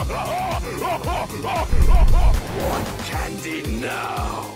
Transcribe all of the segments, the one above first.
Want candy now?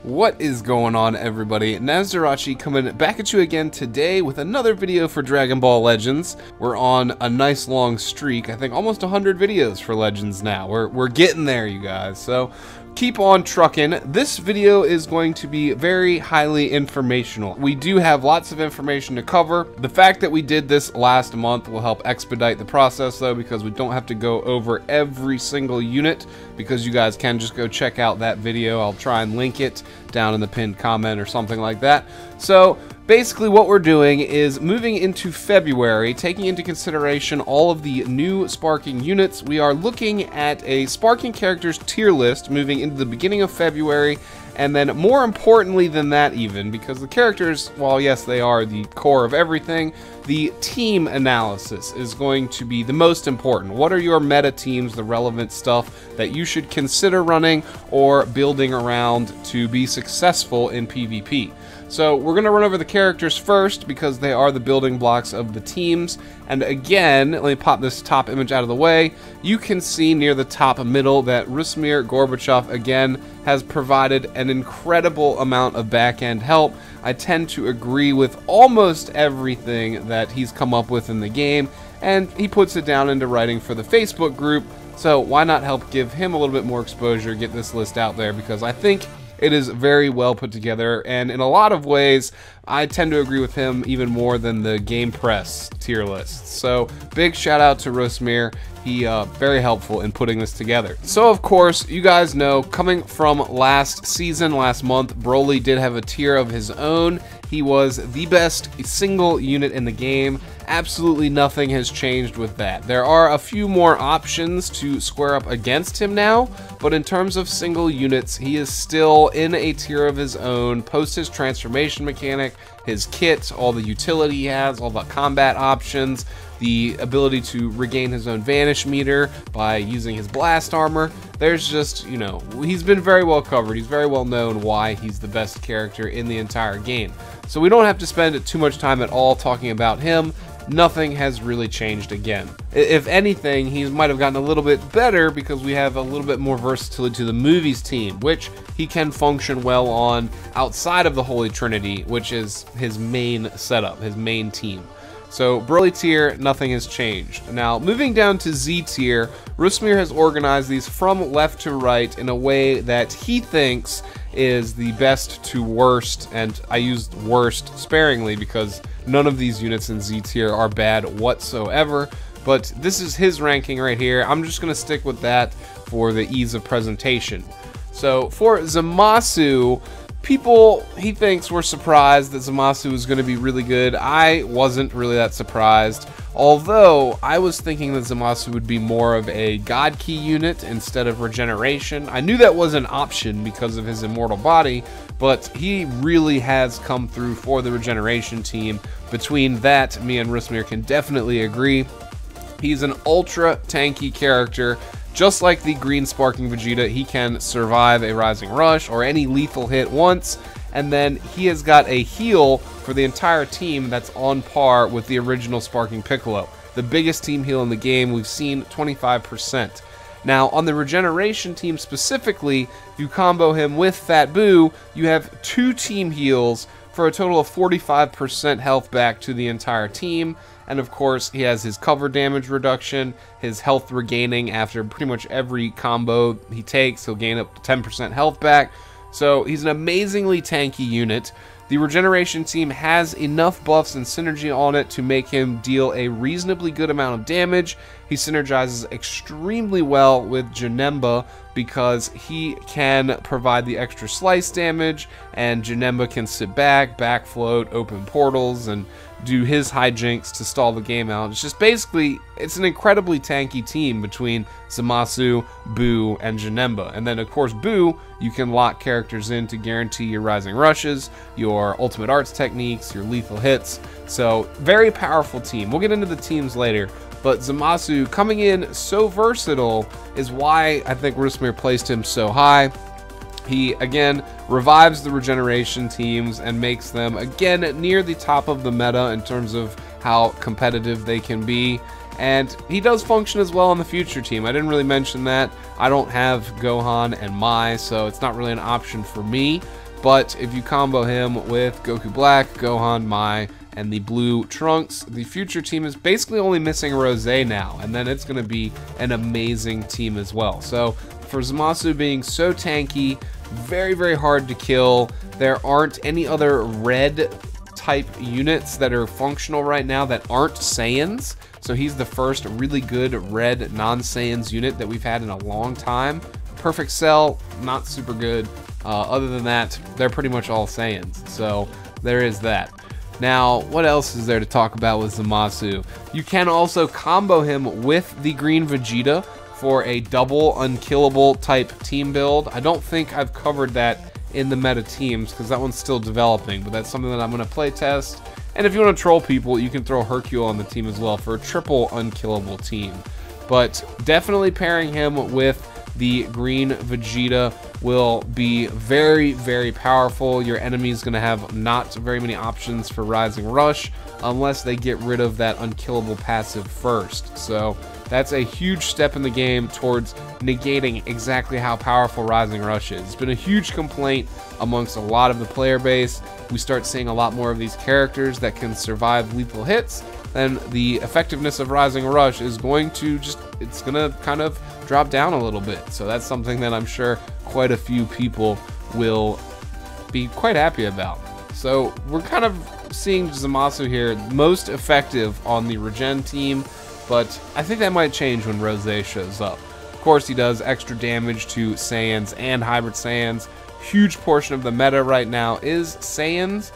What is going on, everybody? Nasdorachi coming back at you again today with another video for Dragon Ball Legends. We're on a nice long streak. I think almost 100 videos for Legends now. We're getting there, you guys. So keep on trucking. This video is going to be very highly informational. We do have lots of information to cover. The fact that we did this last month will help expedite the process, though, because we don't have to go over every single unit, because you guys can just go check out that video. I'll try and link it down in the pinned comment or something like that. So basically what we're doing is moving into February, taking into consideration all of the new sparking units. We are looking at a sparking characters tier list moving into the beginning of February, and then more importantly than that even, because the characters, while yes they are the core of everything, the team analysis is going to be the most important. What are your meta teams, the relevant stuff that you should consider running or building around to be successful in PvP? So we're going to run over the characters first because they are the building blocks of the teams. And again, let me pop this top image out of the way. You can see near the top middle that Rusmir Gorbachev again has provided an incredible amount of back-end help. I tend to agree with almost everything that he's come up with in the game, and he puts it down into writing for the Facebook group. So why not help give him a little bit more exposure, get this list out there, because I think it is very well put together, and in a lot of ways, I tend to agree with him even more than the Game Press tier list. So, big shout out to Rusmir. He very helpful in putting this together. So, of course, you guys know, coming from last season, last month, Broly did have a tier of his own. He was the best single unit in the game. Absolutely nothing has changed with that. There are a few more options to square up against him now, but in terms of single units, he is still in a tier of his own, post his transformation mechanic, his kit, all the utility he has, all the combat options, the ability to regain his own vanish meter by using his blast armor. There's just, you know, he's been very well covered. He's very well known why he's the best character in the entire game. So we don't have to spend too much time at all talking about him. Nothing has really changed again. If anything, he might have gotten a little bit better because we have a little bit more versatility to the movies team, which he can function well on outside of the Holy Trinity, which is his main setup, his main team. So Broly tier, nothing has changed. Now, moving down to Z tier, Rusmir has organized these from left to right in a way that he thinks is the best to worst, and I used worst sparingly because none of these units in Z tier are bad whatsoever, but this is his ranking right here. I'm just going to stick with that for the ease of presentation. So for Zamasu, people, he thinks, were surprised that Zamasu was going to be really good. I wasn't really that surprised, although I was thinking that Zamasu would be more of a God Key unit instead of regeneration. I knew that was an option because of his immortal body, but he really has come through for the regeneration team. Between that, me and Rusmir can definitely agree. He's an ultra tanky character. Just like the green sparking Vegeta, he can survive a Rising Rush or any lethal hit once, and then he has got a heal for the entire team that's on par with the original sparking Piccolo. The biggest team heal in the game, we've seen 25%. Now, on the regeneration team specifically, if you combo him with Fat Boo, you have 2 team heals for a total of 45% health back to the entire team. And of course, he has his cover damage reduction, his health regaining after pretty much every combo he takes. He'll gain up to 10% health back. So he's an amazingly tanky unit. The regeneration team has enough buffs and synergy on it to make him deal a reasonably good amount of damage. He synergizes extremely well with Ginetta because he can provide the extra slice damage, and Ginetta can sit back, backfloat, open portals, and do his hijinks to stall the game out. It's just basically, it's an incredibly tanky team between Zamasu, Boo, and Ginetta. And then, of course, Boo, you can lock characters in to guarantee your Rising Rushes, your Ultimate Arts techniques, your lethal hits. So, very powerful team. We'll get into the teams later. But Zamasu coming in so versatile is why I think Rusmir placed him so high. He, again, revives the regeneration teams and makes them, again, near the top of the meta in terms of how competitive they can be. and he does function as well on the future team. I didn't really mention that. I don't have Gohan and Mai, so it's not really an option for me. But if you combo him with Goku Black, Gohan, Mai, and the blue Trunks, the future team is basically only missing Rose now, and then it's going to be an amazing team as well. So for Zamasu being so tanky, very, very hard to kill, there aren't any other red type units that are functional right now that aren't Saiyans. So he's the first really good red non-Saiyans unit that we've had in a long time. Perfect Cell, not super good. Other than that, they're pretty much all Saiyans. So there is that. Now, what else is there to talk about with Zamasu? You can also combo him with the green Vegeta for a double unkillable type team build. I don't think I've covered that in the meta teams because that one's still developing, but that's something that I'm going to play test. And if you want to troll people, you can throw Hercule on the team as well for a triple unkillable team. But definitely pairing him with the green Vegeta will be very, very powerful. Your enemy is going to have not very many options for Rising Rush unless they get rid of that unkillable passive first. So that's a huge step in the game towards negating exactly how powerful Rising Rush is. It's been a huge complaint amongst a lot of the player base. We start seeing a lot more of these characters that can survive lethal hits, then the effectiveness of Rising Rush is going to it's going to kind of drop down a little bit. So that's something that I'm sure quite a few people will be quite happy about. So we're kind of seeing Zamasu here most effective on the Regen team, but I think that might change when Rose shows up. Of course, he does extra damage to Saiyans and Hybrid Saiyans. Huge portion of the meta right now is Saiyans,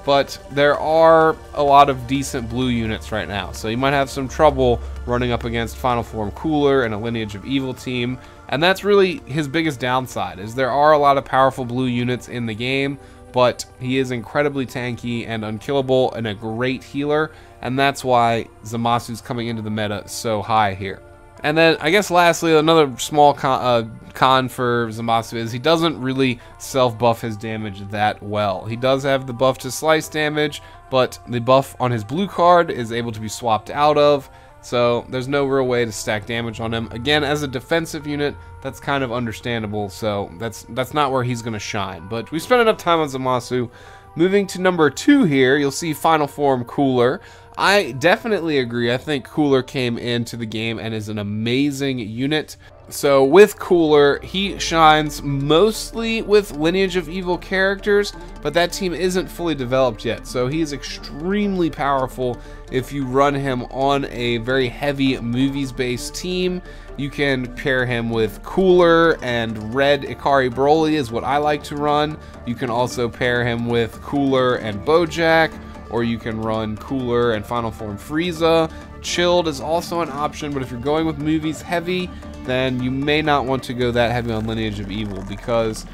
but there are a lot of decent blue units right now, so you might have some trouble running up against Final Form Cooler and a Lineage of Evil team, and that's really his biggest downside, is there are a lot of powerful blue units in the game, but he is incredibly tanky and unkillable and a great healer, and that's why Zamasu's coming into the meta so high here. And then, I guess lastly, another small con for Zamasu is he doesn't really self-buff his damage that well. He does have the buff to slice damage, but the buff on his blue card is able to be swapped out of, so there's no real way to stack damage on him. Again, as a defensive unit, that's kind of understandable, so that's not where he's going to shine. But we spent enough time on Zamasu. Moving to number 2 here, you'll see Final Form Cooler. I definitely agree. I think Cooler came into the game and is an amazing unit. So with Cooler, he shines mostly with Lineage of Evil characters, but that team isn't fully developed yet. So he's extremely powerful if you run him on a very heavy movies-based team. You can pair him with Cooler and Red Ikari Broly is what I like to run. You can also pair him with Cooler and Bojack, or you can run Cooler and Final Form Frieza. Chilled is also an option, but if you're going with movies heavy, then you may not want to go that heavy on Lineage of Evil because,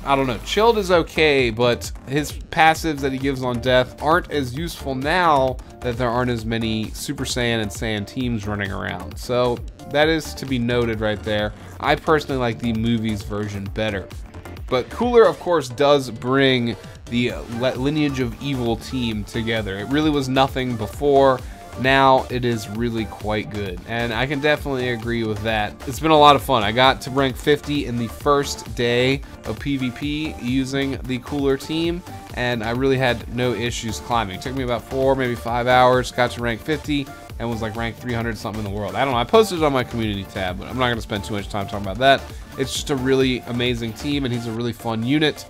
I don't know, Chilled is okay, but his passives that he gives on death aren't as useful now that there aren't as many Super Saiyan and Saiyan teams running around. So that is to be noted right there. I personally like the movies version better. But Cooler, of course, does bring the Lineage of Evil team together. It really was nothing before. Now it is really quite good, and I can definitely agree with that. It's been a lot of fun. I got to rank 50 in the first day of PvP using the Cooler team, and I really had no issues climbing. It took me about 4, maybe 5 hours, got to rank 50, and was like ranked 300 something in the world. I don't know, I posted it on my community tab, but I'm not going to spend too much time talking about that. It's just a really amazing team, and he's a really fun unit.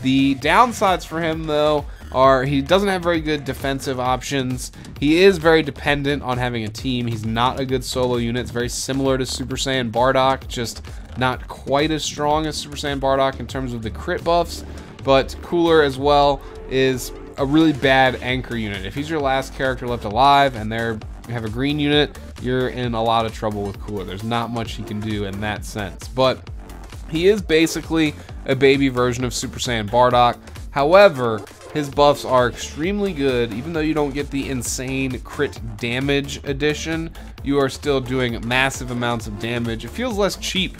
The downsides for him, though, are he doesn't have very good defensive options. He is very dependent on having a team. He's not a good solo unit. It's very similar to Super Saiyan Bardock, just not quite as strong as Super Saiyan Bardock in terms of the crit buffs. But Cooler as well is a really bad anchor unit. If he's your last character left alive and you have a green unit, you're in a lot of trouble with Cooler. There's not much he can do in that sense. But he is basically a baby version of Super Saiyan Bardock. However, his buffs are extremely good. Even though you don't get the insane crit damage addition, you are still doing massive amounts of damage. It feels less cheap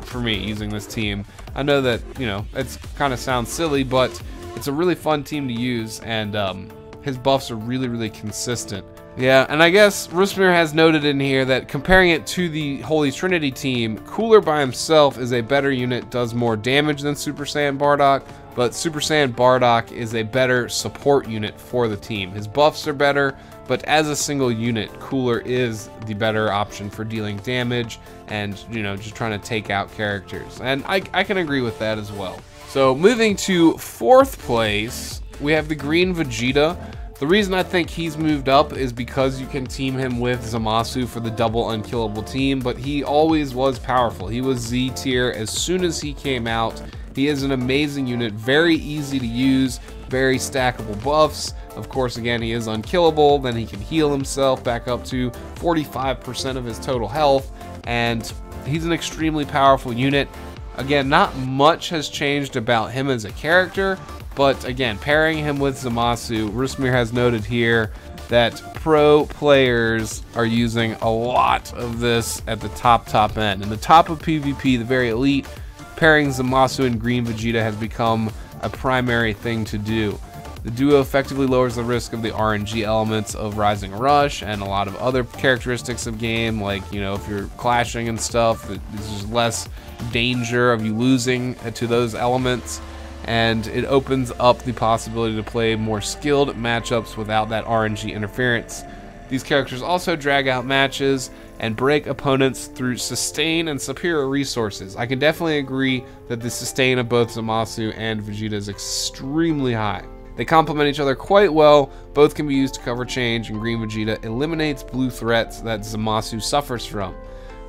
for me using this team. I know that, you know, it's kind of sounds silly, but it's a really fun team to use, and his buffs are really, really consistent. Yeah, and I guess Rusmir has noted in here that comparing it to the Holy Trinity team, Cooler by himself is a better unit, does more damage than Super Saiyan Bardock, but Super Saiyan Bardock is a better support unit for the team. His buffs are better, but as a single unit, Cooler is the better option for dealing damage and, you know, just trying to take out characters. And I can agree with that as well. So moving to 4th place, we have the green Vegeta. The reason I think he's moved up is because you can team him with Zamasu for the double unkillable team, but he always was powerful. He was Z tier as soon as he came out. He is an amazing unit, very easy to use, very stackable buffs. Of course, again, he is unkillable, then he can heal himself back up to 45% of his total health, and he's an extremely powerful unit. Again, not much has changed about him as a character, but again, pairing him with Zamasu, Rusmir has noted here that pro players are using a lot of this at the top end. In the top of PvP, the very elite, pairing Zamasu and green Vegeta has become a primary thing to do. The duo effectively lowers the risk of the RNG elements of Rising Rush and a lot of other characteristics of game, like, you know, if you're clashing and stuff, there's just less danger of you losing to those elements. And it opens up the possibility to play more skilled matchups without that RNG interference. These characters also drag out matches and break opponents through sustain and superior resources. I can definitely agree that the sustain of both Zamasu and Vegeta is extremely high. They complement each other quite well. Both can be used to cover change, and green Vegeta eliminates blue threats that Zamasu suffers from.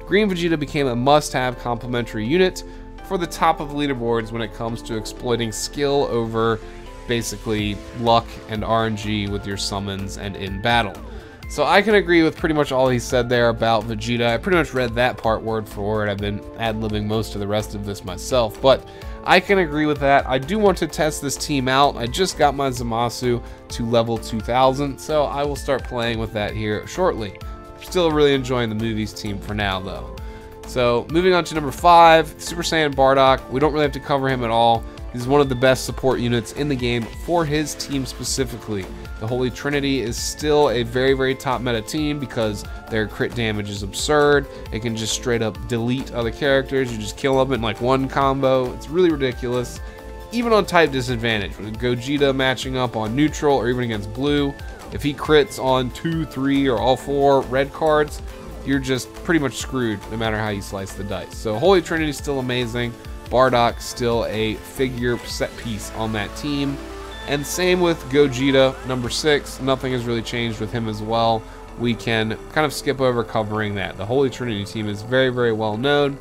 Green Vegeta became a must-have complementary unit for the top of the leaderboards when it comes to exploiting skill over basically luck and RNG with your summons and in battle. So I can agree with pretty much all he said there about Vegeta. I pretty much read that part word for word. I've been ad-libbing most of the rest of this myself, but I can agree with that. I do want to test this team out. I just got my Zamasu to level 2000, so I will start playing with that here shortly. Still really enjoying the movies team for now though. So moving on to number 5, Super Saiyan Bardock. We don't really have to cover him at all. He's one of the best support units in the game for his team specifically. The Holy Trinity is still a very top meta team because their crit damage is absurd. It can just straight up delete other characters. You just kill them in like one combo. It's really ridiculous. Even on type disadvantage, with Gogeta matching up on neutral or even against blue, if he crits on 2, 3, or all 4 red cards, you're just pretty much screwed no matter how you slice the dice. So Holy Trinity is still amazing. Bardock still a figure set piece on that team. And same with Gogeta, number 6. Nothing has really changed with him as well. We can kind of skip over covering that. The Holy Trinity team is very well known.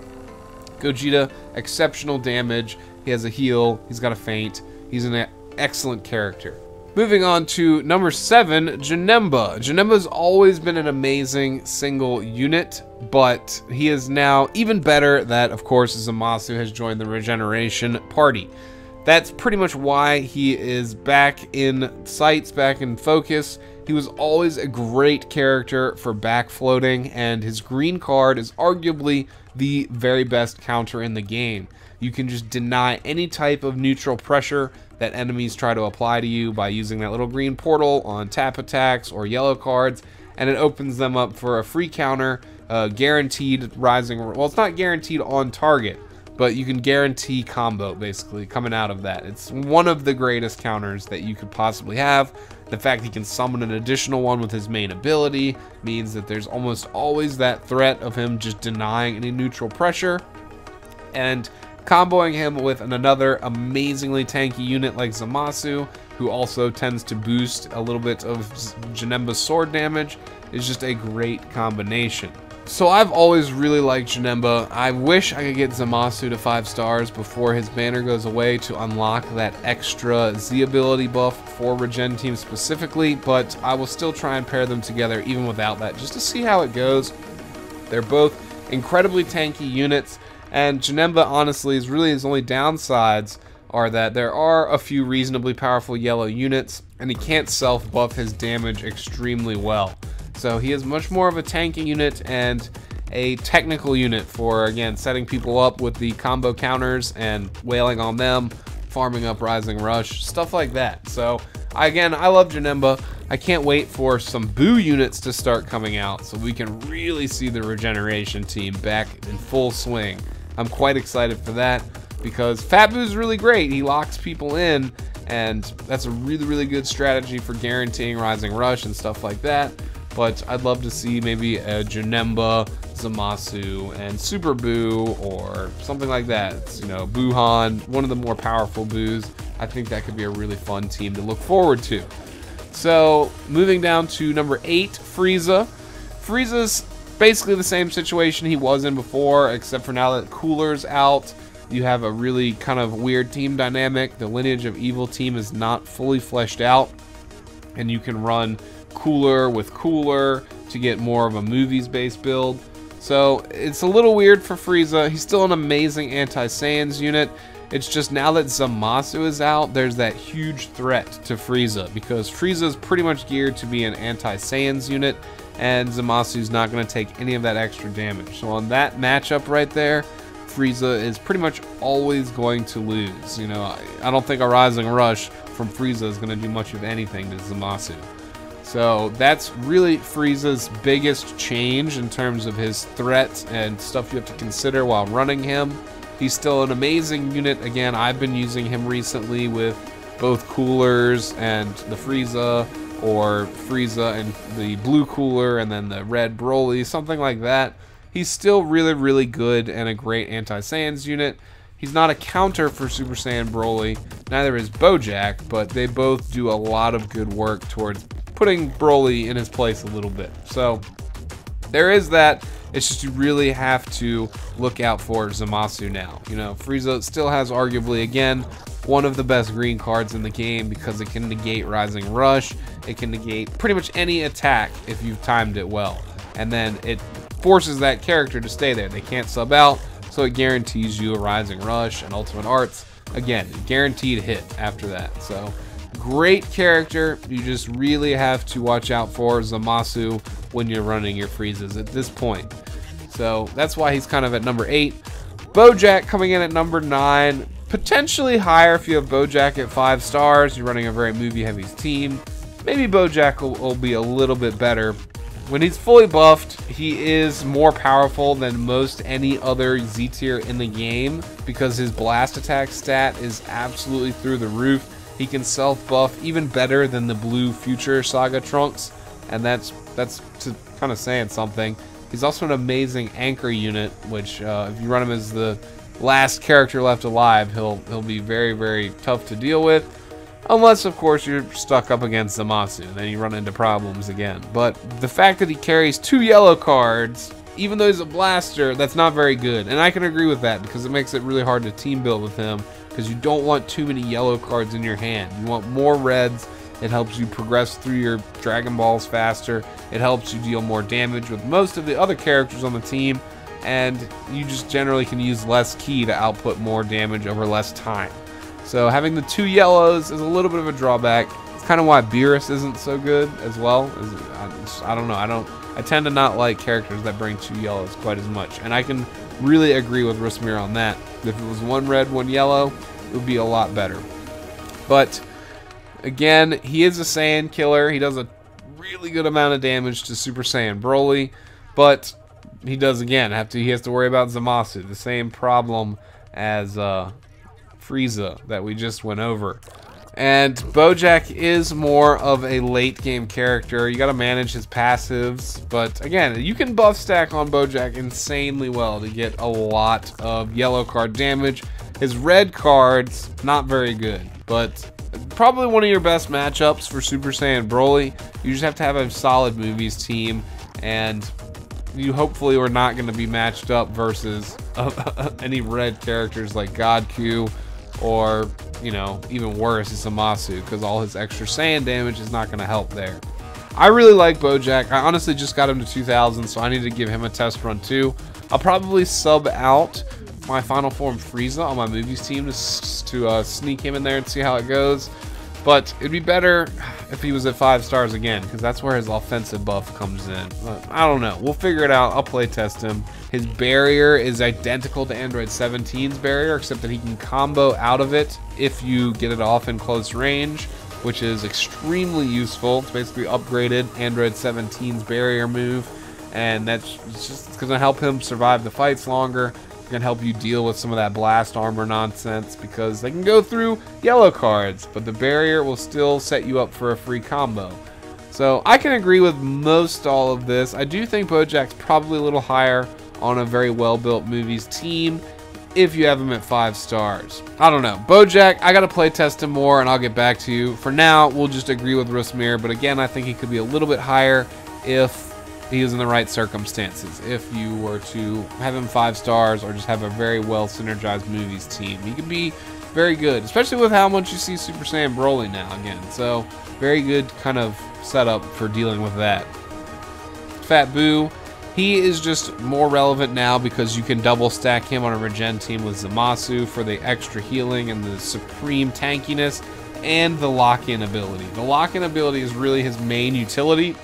Gogeta, exceptional damage. He has a heal. He's got a feint. He's an excellent character. Moving on to number 7, Ginetta. Ginetta's always been an amazing single unit, but he is now even better that, of course, Zamasu has joined the regeneration party. That's pretty much why he is back in sights, back in focus. He was always a great character for backfloating, and his green card is arguably the very best counter in the game. You can just deny any type of neutral pressure that enemies try to apply to you by using that little green portal on tap attacks or yellow cards, and it opens them up for a free counter, guaranteed rising. Well, it's not guaranteed on target, but you can guarantee combo basically coming out of that. It's one of the greatest counters that you could possibly have. The fact he can summon an additional one with his main ability means that there's almost always that threat of him just denying any neutral pressure, and comboing him with another amazingly tanky unit like Zamasu, who also tends to boost a little bit of Ginetta's sword damage, is just a great combination. So I've always really liked Ginetta. I wish I could get Zamasu to 5 stars before his banner goes away to unlock that extra Z ability buff for Regen Team specifically, but I will still try and pair them together even without that, just to see how it goes. They're both incredibly tanky units, and Ginetta, honestly, his only downsides are that there are a few reasonably powerful yellow units, and he can't self-buff his damage extremely well. So he is much more of a tanking unit and a technical unit for, again, setting people up with the combo counters and wailing on them, farming up Rising Rush, stuff like that. So, again, I love Ginetta. I can't wait for some Boo units to start coming out so we can really see the Regeneration team back in full swing. I'm quite excited for that because Fat Boo's really great. He locks people in, and that's a really good strategy for guaranteeing Rising Rush and stuff like that. But I'd love to see maybe a Janemba, Zamasu, and Super Boo, or something like that. It's, you know, Buhan, one of the more powerful Boos. I think that could be a really fun team to look forward to. So, moving down to number 8, Frieza. Frieza's basically the same situation he was in before, except for now that Cooler's out, you have a really kind of weird team dynamic. The Lineage of Evil team is not fully fleshed out, and you can run Cooler with Cooler to get more of a movies-based build. So, it's a little weird for Frieza. He's still an amazing anti-Saiyans unit. It's just now that Zamasu is out, there's that huge threat to Frieza, because Frieza is pretty much geared to be an anti-Saiyans unit, and Zamasu's not going to take any of that extra damage. So on that matchup right there, Frieza is pretty much always going to lose. You know, I don't think a Rising Rush from Frieza is going to do much of anything to Zamasu. So that's really Frieza's biggest change in terms of his threats and stuff you have to consider while running him. He's still an amazing unit. Again, I've been using him recently with both Coolers and the Frieza, or Frieza and the blue Cooler and then the red Broly, something like that. He's still really good and a great anti-Saiyans unit. He's not a counter for Super Saiyan Broly, neither is Bojack, but they both do a lot of good work towards putting Broly in his place a little bit. So there is that. It's just you really have to look out for Zamasu now. You know, Frieza still has arguably, again, one of the best green cards in the game because it can negate Rising Rush. It can negate pretty much any attack if you've timed it well. And then it forces that character to stay there. They can't sub out, so it guarantees you a Rising Rush and Ultimate Arts. Again, guaranteed hit after that. So, great character. You just really have to watch out for Zamasu when you're running your Friezas at this point. So that's why he's kind of at number 8. Bojack coming in at number 9. Potentially higher if you have Bojack at 5 stars. You're running a very movie-heavy team. Maybe Bojack will be a little bit better. When he's fully buffed, he is more powerful than most any other Z tier in the game because his blast attack stat is absolutely through the roof. He can self-buff even better than the blue Future Saga Trunks, and that's to kind of saying something. He's also an amazing anchor unit, which if you run him as the last character left alive, he'll be very tough to deal with, unless of course you're stuck up against Zamasu, and then you run into problems again. But the fact that he carries 2 yellow cards, even though he's a blaster, that's not very good, and I can agree with that because it makes it really hard to team build with him because you don't want too many yellow cards in your hand. You want more reds. It helps you progress through your Dragon Balls faster. It helps you deal more damage with most of the other characters on the team, and you just generally can use less ki to output more damage over less time. So having the 2 yellows is a little bit of a drawback. It's kind of why Beerus isn't so good as well. I don't know. I tend to not like characters that bring 2 yellows quite as much, and I can really agree with Rusmir on that. If it was 1 red, 1 yellow, it would be a lot better. But again, he is a Saiyan killer. He does a really good amount of damage to Super Saiyan Broly, but he does again he has to worry about Zamasu, the same problem as Frieza that we just went over. And Bojack is more of a late game character. You got to manage his passives, but again, you can buff stack on Bojack insanely well to get a lot of yellow card damage. His red cards, not very good, but probably one of your best matchups for Super Saiyan Broly. You just have to have a solid movies team, and you hopefully are not going to be matched up versus any red characters like Goku, or, you know, even worse, Zamasu, because all his extra Saiyan damage is not going to help there. I really like Bojack. I honestly just got him to 2000, so I need to give him a test run too. I'll probably sub out my Final Form Frieza on my movies team to sneak him in there and see how it goes. But it'd be better if he was at 5 stars again, because that's where his offensive buff comes in. But I don't know. We'll figure it out. I'll play test him. His barrier is identical to Android 17's barrier, except that he can combo out of it if you get it off in close range. which is extremely useful. It's basically upgraded Android 17's barrier move, and that's just going to help him survive the fights longer. It's going to help you deal with some of that blast armor nonsense, because they can go through yellow cards, but the barrier will still set you up for a free combo. So I can agree with most all of this. I do think Bojack's probably a little higher on a very well-built movies team if you have him at 5 stars. I don't know. Bojack, I gotta play test him more and I'll get back to you. For now, we'll just agree with Rusmir, but again, I think he could be a little bit higher if he was in the right circumstances. If you were to have him 5 stars or just have a very well synergized movies team, he could be very good, especially with how much you see Super Saiyan Broly now again. So very good kind of setup for dealing with that. Fat Boo, he is just more relevant now because you can double stack him on a Regen team with Zamasu for the extra healing and the supreme tankiness and the lock-in ability. The lock-in ability is really his main utility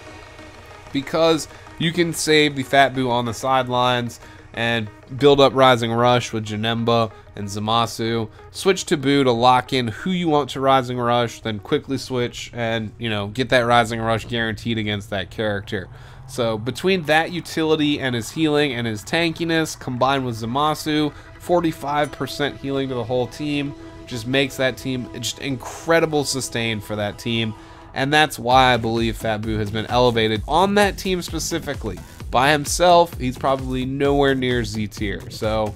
because you can save the Fat Boo on the sidelines and build up Rising Rush with Ginetta and Zamasu. Switch to Boo to lock in who you want to Rising Rush, then quickly switch and, you know, get that Rising Rush guaranteed against that character. So between that utility and his healing and his tankiness combined with Zamasu, 45% healing to the whole team just makes that team just incredible sustain for that team. And that's why I believe Fat Boo has been elevated on that team specifically. By himself, he's probably nowhere near Z tier. So,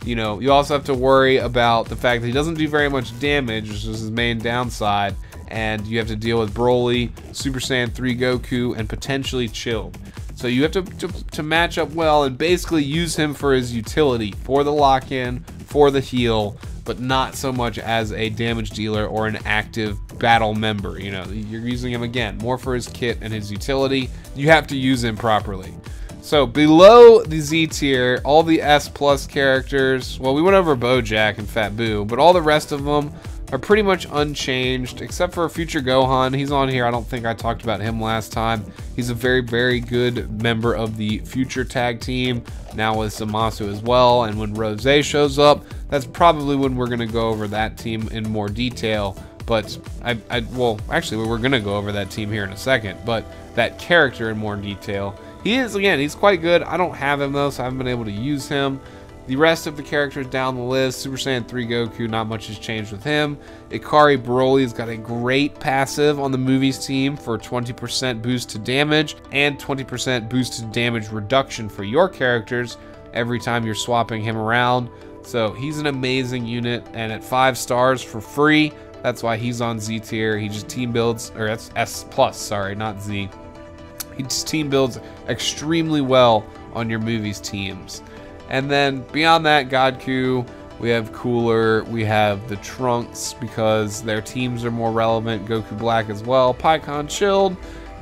you know, you also have to worry about the fact that he doesn't do very much damage, which is his main downside. And you have to deal with Broly, Super Saiyan 3 Goku, and potentially Chilled. So you have to match up well and basically use him for his utility, for the lock-in, for the heal, but not so much as a damage dealer or an active battle member. You know, you're using him again more for his kit and his utility. You have to use him properly. So below the Z tier, all the S plus characters, well, we went over Bojack and Fat Boo, but all the rest of them are pretty much unchanged, except for Future Gohan. He's on here. I don't think I talked about him last time. He's a very, very good member of the Future Tag Team, now with Zamasu as well. And when Rose shows up, that's probably when we're going to go over that team in more detail. But, well, actually, we're going to go over that team here in a second, but that character in more detail. He is, again, he's quite good. I don't have him, though, so I haven't been able to use him. The rest of the characters down the list, Super Saiyan 3 Goku, not much has changed with him. Ikari Broly's got a great passive on the movies team for 20% boost to damage and 20% boost to damage reduction for your characters every time you're swapping him around. So he's an amazing unit, and at 5 stars for free, that's why he's on Z tier. He just team builds, or that's S plus, sorry, not Z. He just team builds extremely well on your movies teams. And then beyond that, Goku, we have Cooler, we have the Trunks because their teams are more relevant, Goku Black as well, Pikkon Chilled,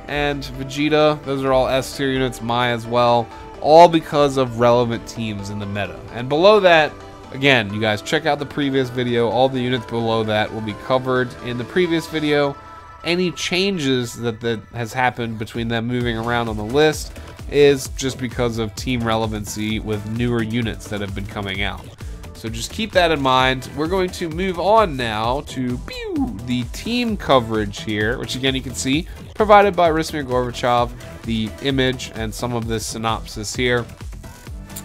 and Vegeta. Those are all S tier units, Mai as well, all because of relevant teams in the meta. And below that, again, you guys check out the previous video. All the units below that will be covered in the previous video. Any changes that has happened between them moving around on the list is just because of team relevancy with newer units that have been coming out. So just keep that in mind. We're going to move on now to the team coverage here, which again you can see provided by Rusmir Gorbachev, the image and some of this synopsis here.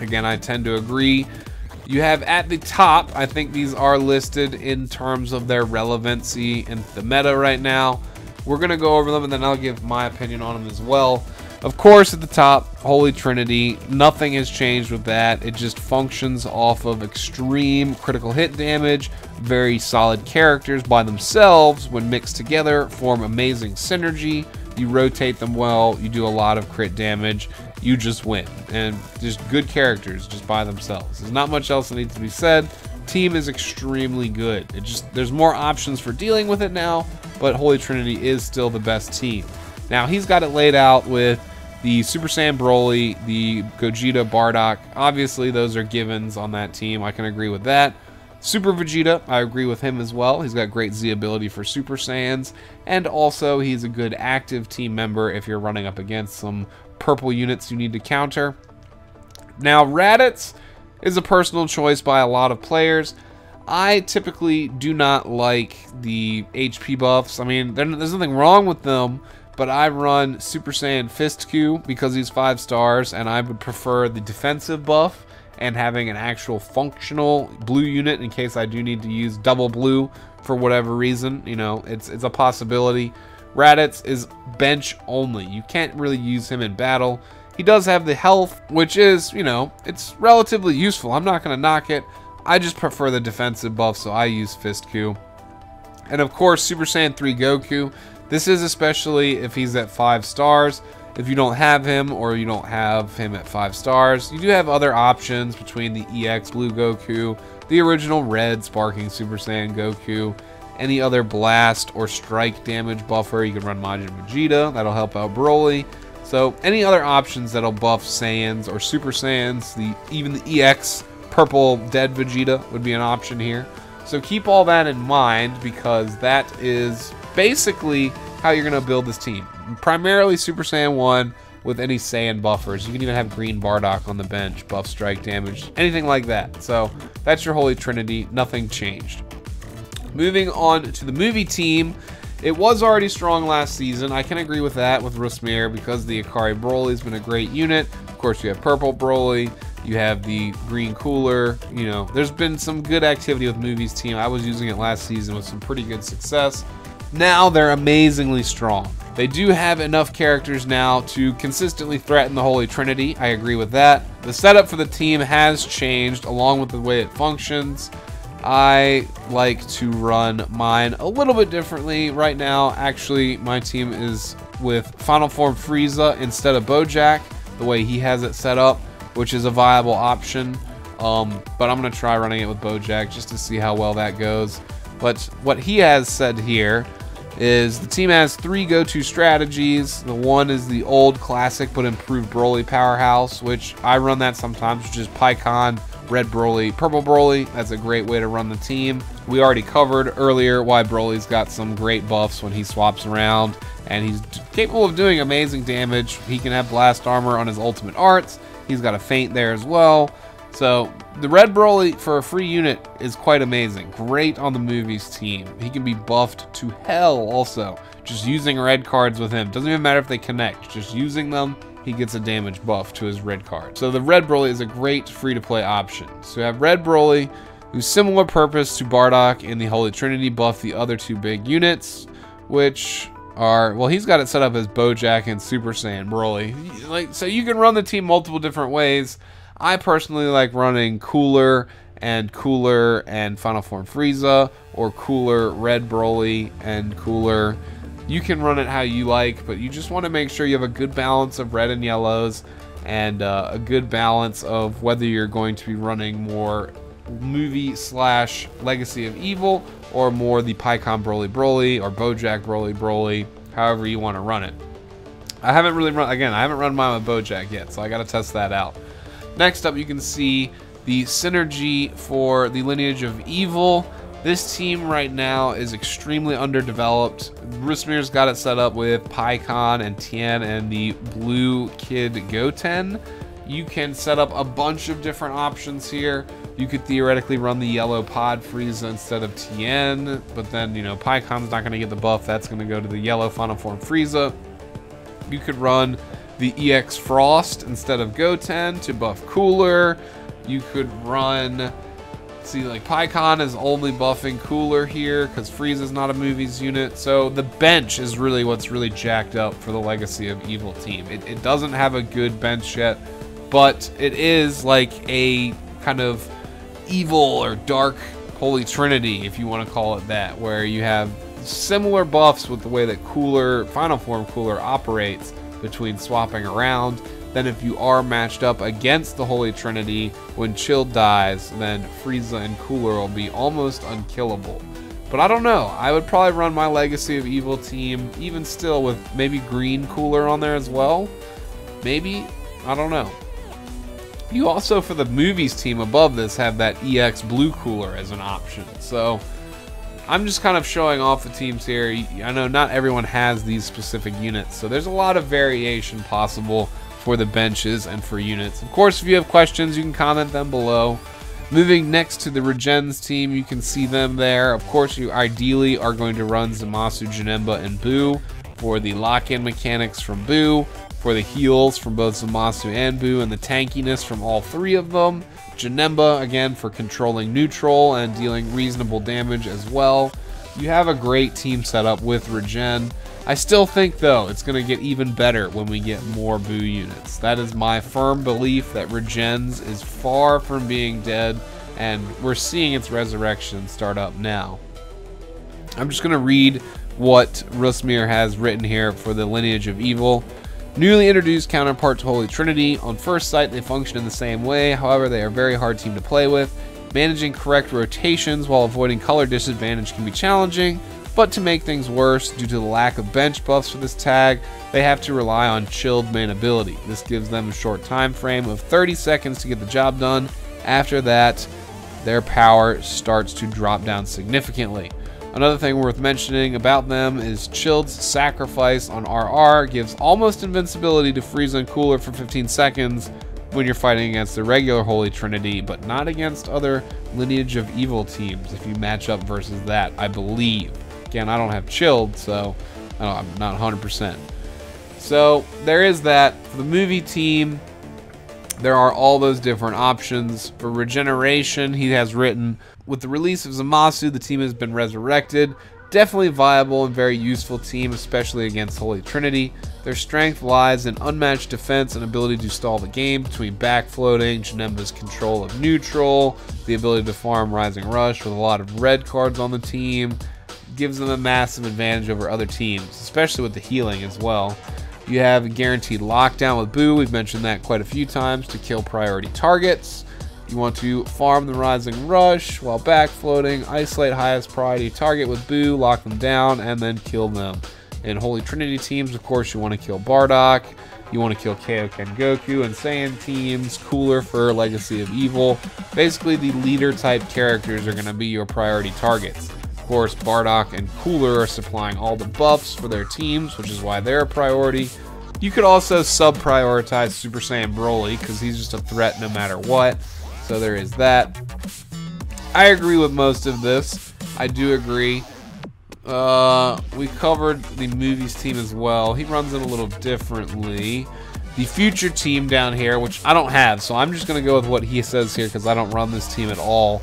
Again, I tend to agree. You have at the top, I think these are listed in terms of their relevancy in the meta right now. We're going to go over them and then I'll give my opinion on them as well. Of course, at the top, Holy Trinity, nothing has changed with that. It just functions off of extreme critical hit damage. Very solid characters by themselves, when mixed together, form amazing synergy. You rotate them well, you do a lot of crit damage, you just win. And just good characters just by themselves. There's not much else that needs to be said. Team is extremely good. There's more options for dealing with it now, but Holy Trinity is still the best team. Now, he's got it laid out with the Super Saiyan Broly, the Gogeta Bardock. Obviously, those are givens on that team. I can agree with that. Super Vegeta, I agree with him as well. He's got great Z ability for Super Saiyans. And also, he's a good active team member if you're running up against some purple units you need to counter. Now, Raditz is a personal choice by a lot of players. I typically do not like the HP buffs. I mean, there's nothing wrong with them, but I run Super Saiyan Fist Q because he's 5 stars, and I would prefer the defensive buff and having an actual functional blue unit in case I do need to use double blue for whatever reason. You know, it's a possibility. Raditz is bench only. You can't really use him in battle. He does have the health, which is, you know, it's relatively useful. I'm not going to knock it. I just prefer the defensive buff, so I use Fist Q. And of course, Super Saiyan 3 Goku. This is especially if he's at 5 stars. If you don't have him, or you don't have him at 5 stars, you do have other options between the EX Blue Goku, the original Red Sparking Super Saiyan Goku, any other blast or strike damage buffer. You can run Majin Vegeta, that'll help out Broly. So any other options that'll buff Saiyans or Super Saiyans, even the EX Purple Dead Vegeta would be an option here. So keep all that in mind, because that is basically how you're going to build this team. Primarily Super Saiyan 1 with any Saiyan buffers. You can even have Green Bardock on the bench, buff strike damage, anything like that. So that's your Holy Trinity, nothing changed. Moving on to the movie team, it was already strong last season. I can agree with that with Rusmir because the Ikari Broly has been a great unit. Of course, you have Purple Broly, you have the Green Cooler. You know, there's been some good activity with Movies team. I was using it last season with some pretty good success. Now they're amazingly strong. They do have enough characters now to consistently threaten the Holy Trinity. I agree with that. The setup for the team has changed along with the way it functions. I like to run mine a little bit differently right now. Actually, my team is with Final Form Frieza instead of Bojack, the way he has it set up, which is a viable option. But I'm going to try running it with Bojack just to see how well that goes. But what he has said here is the team has 3 go-to strategies. The one is the old classic but improved Broly powerhouse, which I run that sometimes, which is Pycon, Red Broly, Purple Broly. That's a great way to run the team. We already covered earlier why Broly's got some great buffs when he swaps around, and he's capable of doing amazing damage. He can have blast armor on his ultimate arts. He's got a feint there as well. So the Red Broly for a free unit is quite amazing. Great on the Movies team. He can be buffed to hell also. Just using red cards with him. Doesn't even matter if they connect. Just using them, he gets a damage buff to his red card. So the Red Broly is a great free-to-play option. So you have Red Broly, who's similar purpose to Bardock in the Holy Trinity, buff the other 2 big units, which are, well, he's got it set up as Bojack and Super Saiyan Broly. So you can run the team multiple different ways. I personally like running Cooler and Final Form Frieza, or Cooler, Red Broly, and Cooler. You can run it how you like, but you just want to make sure you have a good balance of red and yellows, and a good balance of whether you're going to be running more Movie / Legacy of Evil, or more the Pycon Broly or Bojack Broly, however you want to run it. I haven't run mine with Bojack yet, so I got to test that out. Next up, you can see the synergy for the Lineage of Evil. This team right now is extremely underdeveloped. Rusmir's got it set up with Pycon and Tien and the Blue Kid Goten. You can set up a bunch of different options here. You could theoretically run the yellow Pod Frieza instead of Tien, but then, you know, Pycon's not going to get the buff. That's going to go to the yellow Final Form Frieza. You could run the EX Frost instead of Goten to buff Cooler. You could run, see, like Pycon is only buffing Cooler here because Frieza's not a Movies unit. So the bench is really what's really jacked up for the Legacy of Evil team. It doesn't have a good bench yet, but it is like a kind of evil or dark Holy Trinity, if you want to call it that, where you have similar buffs with the way that Final Form Cooler operates between swapping around. Then if you are matched up against the Holy Trinity, when Chilled dies, then Frieza and Cooler will be almost unkillable. But I don't know. I would probably run my Legacy of Evil team even still with maybe Green Cooler on there as well. Maybe. I don't know. You also, for the Movies team above this, have that EX Blue Cooler as an option. So I'm just kind of showing off the teams here. I know not everyone has these specific units, so there's a lot of variation possible for the benches and for units. Of course, if you have questions, you can comment them below. Moving next to the Regen's team, you can see them there. Of course, you ideally are going to run Zamasu, Janemba, and Buu for the lock-in mechanics from Buu, for the heals from both Zamasu and Buu, and the tankiness from all three of them. Janemba, again, for controlling neutral and dealing reasonable damage as well. You have a great team setup with Regen. I still think, though, it's going to get even better when we get more Buu units. That is my firm belief that Regen's is far from being dead, and we're seeing its resurrection start up now. I'm just going to read what Rusmir has written here for the Lineage of Evil. Newly introduced counterpart to Holy Trinity. On first sight, they function in the same way. However, they are a very hard team to play with. Managing correct rotations while avoiding color disadvantage can be challenging, but to make things worse, due to the lack of bench buffs for this tag, they have to rely on chilled main ability. This gives them a short time frame of 30 seconds to get the job done. After that, their power starts to drop down significantly. Another thing worth mentioning about them is Chilled's sacrifice on RR gives almost invincibility to Frieza and Cooler for 15 seconds when you're fighting against the regular Holy Trinity, but not against other Lineage of Evil teams if you match up versus that, I believe. Again, I don't have Chilled, so I'm not 100%. So there is that. For the movie team, there are all those different options. For regeneration, he has written, with the release of Zamasu, the team has been resurrected. Definitely viable and very useful team, especially against Holy Trinity. Their strength lies in unmatched defense and ability to stall the game between backfloating, Janemba's control of neutral, the ability to farm Rising Rush with a lot of red cards on the team. Gives them a massive advantage over other teams, especially with the healing as well. You have a guaranteed lockdown with Buu. We've mentioned that quite a few times to kill priority targets. You want to farm the Rising Rush while backfloating, isolate highest priority target with Buu, lock them down, and then kill them. In Holy Trinity teams, of course, you want to kill Bardock. You want to kill Kaioken Goku, and Saiyan teams, Cooler for Legacy of Evil. Basically, the leader type characters are going to be your priority targets. Of course, Bardock and Cooler are supplying all the buffs for their teams, which is why they're a priority. You could also sub-prioritize Super Saiyan Broly, because he's just a threat no matter what. So there is that. I agree with most of this. I do agree. We covered the movies team as well. He runs it a little differently. The future team down here, which I don't have, so I'm just going to go with what he says here because I don't run this team at all.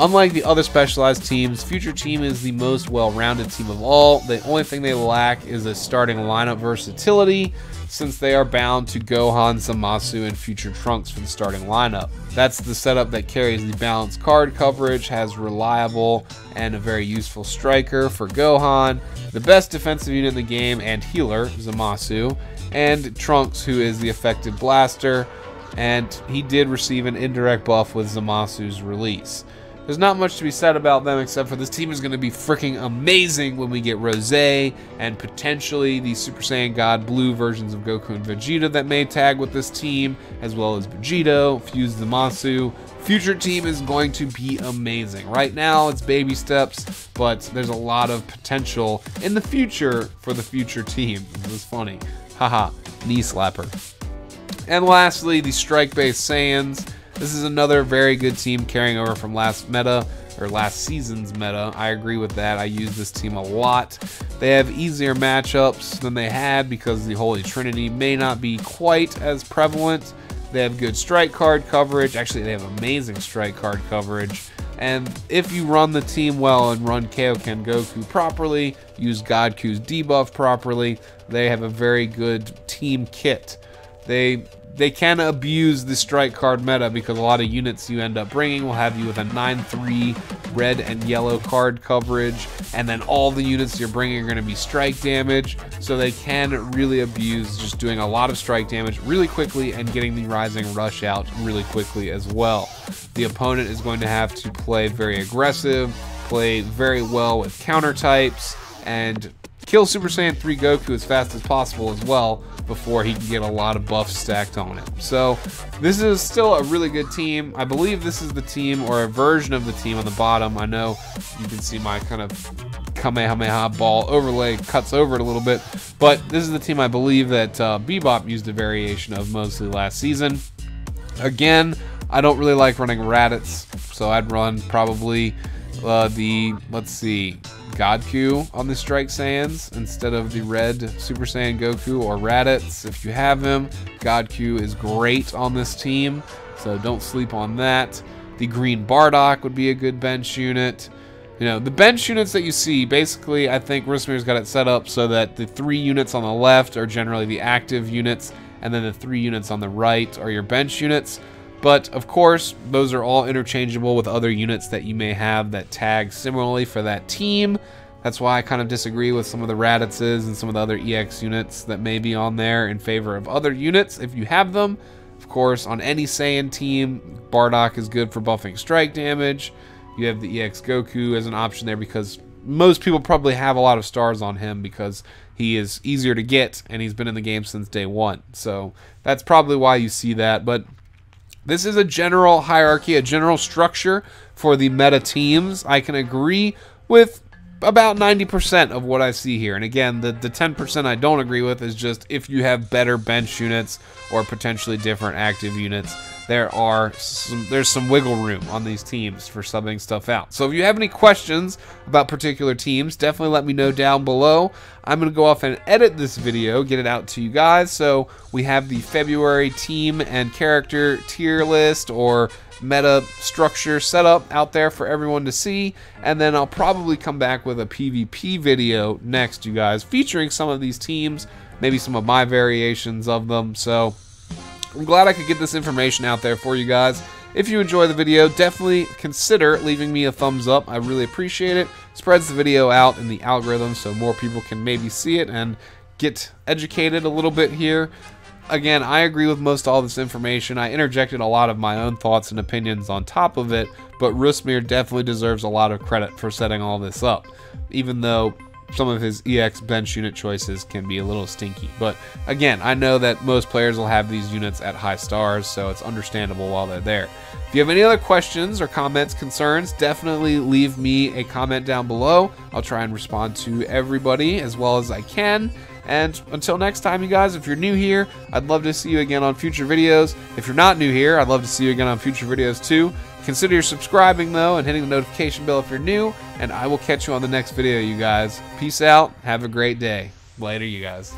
Unlike the other specialized teams, future team is the most well-rounded team of all. The only thing they lack is a starting lineup versatility, since they are bound to Gohan, Zamasu, and future Trunks for the starting lineup. That's the setup that carries the balanced card coverage, has reliable and a very useful striker for Gohan, the best defensive unit in the game and healer, Zamasu, and Trunks, who is the effective blaster, and he did receive an indirect buff with Zamasu's release. There's not much to be said about them except for this team is going to be freaking amazing when we get Rosé and potentially the Super Saiyan God Blue versions of Goku and Vegeta that may tag with this team, as well as Vegito, Fuse Zamasu. Future team is going to be amazing. Right now it's baby steps, but there's a lot of potential in the future for the future team. This is funny. Haha, knee slapper. And lastly, the strike-based Saiyans. This is another very good team carrying over from last season's meta. I agree with that. I use this team a lot. They have easier matchups than they had because the Holy Trinity may not be quite as prevalent. They have good strike card coverage. Actually, they have amazing strike card coverage. And if you run the team well and run Kaioken Goku properly, use Godku's debuff properly, they have a very good team kit. They can abuse the strike card meta because a lot of units you end up bringing will have you with a 9-3 red and yellow card coverage, and then all the units you're bringing are going to be strike damage, so they can really abuse just doing a lot of strike damage really quickly and getting the Rising Rush out really quickly as well. The opponent is going to have to play very aggressive, play very well with counter types, and kill Super Saiyan 3 Goku as fast as possible as well before he can get a lot of buffs stacked on him. So this is still a really good team. I believe this is the team or a version of the team on the bottom. I know you can see my kind of Kamehameha ball overlay cuts over it a little bit, but this is the team I believe that Bebop used a variation of mostly last season. Again, I don't really like running Raditz, so I'd run probably let's see, Goku on the Strike Saiyans instead of the red Super Saiyan Goku or Raditz. If you have him, Goku is great on this team, so don't sleep on that. The green Bardock would be a good bench unit. You know, the bench units that you see, basically, I think Rusmir's got it set up so that the 3 units on the left are generally the active units, and then the 3 units on the right are your bench units. But, of course, those are all interchangeable with other units that you may have that tag similarly for that team. That's why I kind of disagree with some of the Raditzes and some of the other EX units that may be on there in favor of other units if you have them. Of course, on any Saiyan team, Bardock is good for buffing strike damage. You have the EX Goku as an option there because most people probably have a lot of stars on him because he is easier to get and he's been in the game since day 1. So that's probably why you see that. But this is a general hierarchy, a general structure for the meta teams. I can agree with about 90% of what I see here. And again, the 10% I don't agree with is just if you have better bench units or potentially different active units. There's some wiggle room on these teams for subbing stuff out. So if you have any questions about particular teams, definitely let me know down below. I'm going to go off and edit this video, get it out to you guys. So we have the February team and character tier list or meta structure set up out there for everyone to see, and then I'll probably come back with a PvP video next, you guys, featuring some of these teams, maybe some of my variations of them. So I'm glad I could get this information out there for you guys. If you enjoy the video, definitely consider leaving me a thumbs up. I really appreciate it. Spreads the video out in the algorithm so more people can maybe see it and get educated a little bit here. Again, I agree with most all this information. I interjected a lot of my own thoughts and opinions on top of it, but Rusmir definitely deserves a lot of credit for setting all this up, even though some of his EX bench unit choices can be a little stinky. But again, I know that most players will have these units at high stars, so it's understandable while they're there. If you have any other questions or comments, concerns, definitely leave me a comment down below. I'll try and respond to everybody as well as I can. And until next time, you guys, if you're new here, I'd love to see you again on future videos. If you're not new here, I'd love to see you again on future videos too. Consider subscribing, though, and hitting the notification bell if you're new, and I will catch you on the next video, you guys. Peace out. Have a great day. Later, you guys.